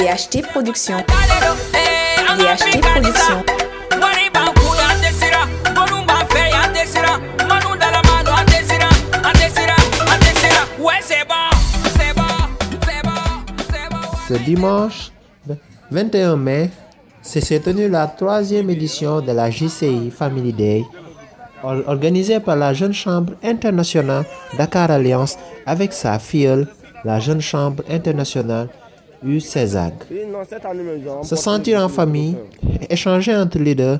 DHT Production. DHT Production. Ce dimanche 21 mai, s'est tenue la 3e édition de la JCI Family Day, organisée par la Jeune Chambre Internationale Dakar Alliance avec sa filleule, la Jeune Chambre Internationale UCESAG. Se sentir en famille, échanger entre leaders,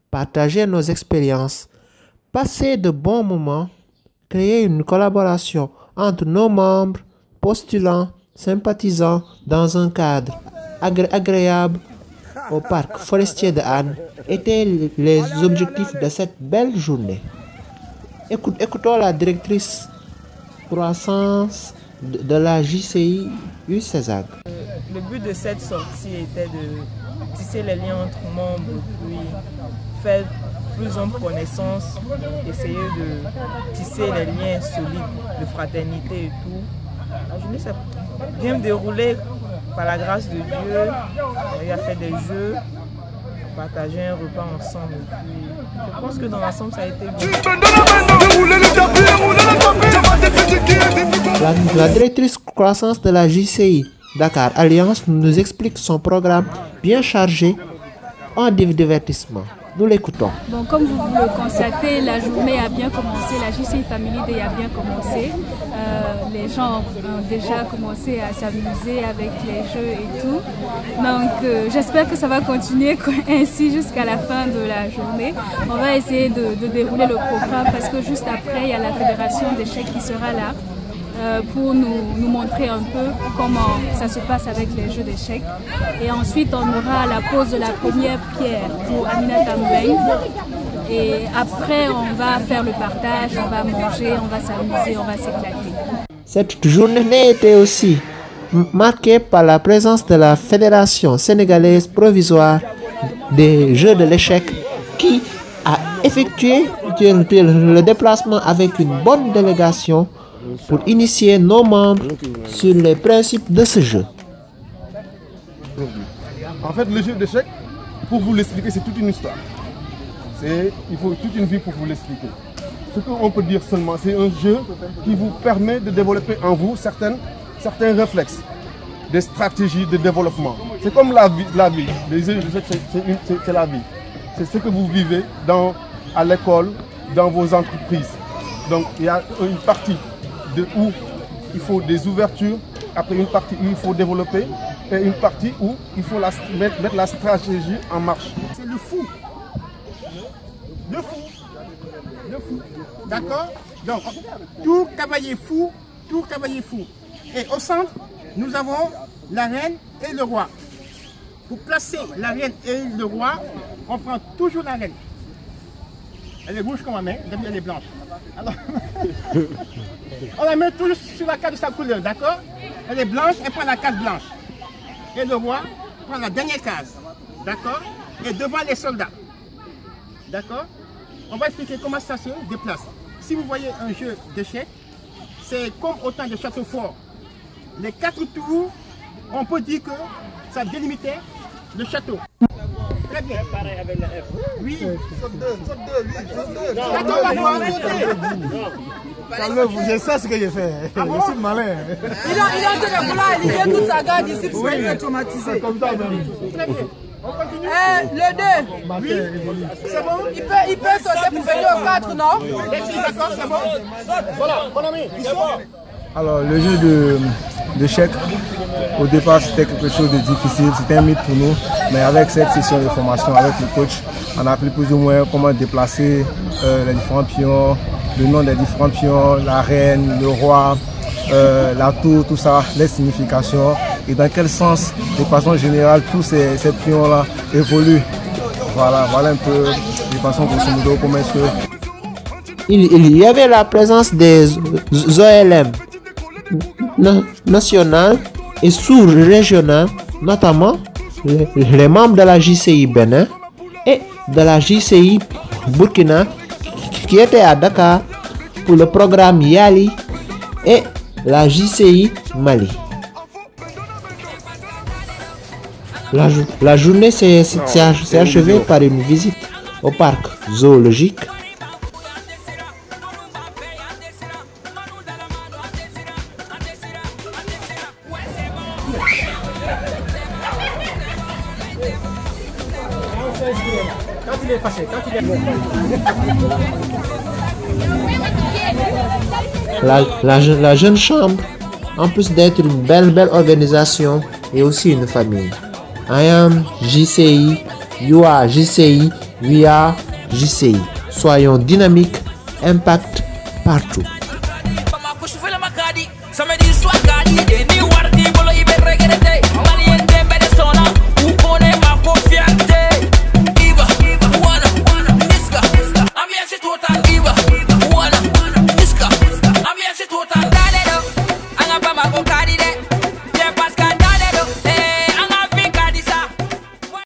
partager nos expériences, passer de bons moments, créer une collaboration entre nos membres, postulants, sympathisants dans un cadre agréable au parc forestier de Anne étaient les objectifs de cette belle journée. Écoutons la directrice croissance de la JCI UCESAG. Le but de cette sortie était de tisser les liens entre membres, puis faire plus ample connaissance, essayer de tisser les liens solides de fraternité et tout. La journée s'est bien déroulée par la grâce de Dieu. Il a fait des jeux, partager un repas ensemble. Et puis, je pense que dans l'ensemble, ça a été bien. La directrice croissance de la JCI Dakar Alliance nous explique son programme bien chargé en divertissement. Nous l'écoutons. Bon, comme vous le constatez, la journée a bien commencé, la JCI Family Day a bien commencé. Les gens ont déjà commencé à s'amuser avec les jeux et tout. Donc j'espère que ça va continuer ainsi jusqu'à la fin de la journée. On va essayer de dérouler le programme parce que juste après, il y a la fédération d'échecs qui sera là pour nous montrer un peu comment ça se passe avec les jeux d'échecs. Et ensuite, on aura la pose de la première pierre pour Aminata Mbeng. Et après, on va faire le partage, on va manger, on va s'amuser, on va s'éclater. Cette journée était aussi marquée par la présence de la Fédération sénégalaise provisoire des jeux de l'échec qui a effectué le déplacement avec une bonne délégation pour initier nos membres sur les principes de ce jeu. En fait, le jeu d'échecs, pour vous l'expliquer, c'est toute une histoire. Il faut toute une vie pour vous l'expliquer. Ce qu'on peut dire seulement, c'est un jeu qui vous permet de développer en vous certains réflexes, des stratégies de développement. C'est comme la vie. Les jeux d'échecs, c'est la vie. C'est ce que vous vivez à l'école, dans vos entreprises. Donc, il y a une partie où il faut des ouvertures, après une partie où il faut développer, et une partie où il faut mettre la stratégie en marche. C'est le fou. Le fou. Le fou. D'accord? Donc, tout cavalier fou, tout cavalier fou. Et au centre, nous avons la reine et le roi. Pour placer la reine et le roi, on prend toujours la reine. Elle est rouge comme ma main, d'habitude elle est blanche. Alors, on la met toujours sur la carte de sa couleur, d'accord? Elle est blanche, elle prend la case blanche. Et le roi prend la dernière case, d'accord? Et devant les soldats, d'accord? On va expliquer comment ça se déplace. Si vous voyez un jeu d'échecs, c'est comme autant de châteaux forts. Les 4 tours, on peut dire que ça délimitait le château. Très bien. Pareil avec la F. Oui. Saute 2. Calmez-vous, je sais ce que j'ai fait. Je suis malin. Il a entendu là, il vient toute sa garde ici pour être traumatisé. Comme ça même. Très bien. On continue. Le 2. Oui. C'est bon. Il peut sauter pour venir au 4, non? D'accord, c'est bon. Voilà, mon ami. Alors, le jeu d'échecs, au départ, c'était quelque chose de difficile. C'était un mythe pour nous. Mais avec cette session de formation, avec le coach, on a appris plus ou moins comment déplacer les différents pions, le nom des différents pions, la reine, le roi, la tour, tout ça, les significations et dans quel sens, de façon générale, tous ces pions-là évoluent. Voilà un peu de façon grosso modo comment est-ce que... Il y avait la présence des OLM nationales et sous-régionales, notamment les membres de la JCI Bénin et de la JCI Burkina qui étaient à Dakar pour le programme Yali et la JCI Mali. La journée s'est achevée par une visite au parc zoologique. La jeune chambre, en plus d'être une belle organisation, est aussi une famille. I am JCI, you are JCI, we are JCI. Soyons dynamiques, impact partout.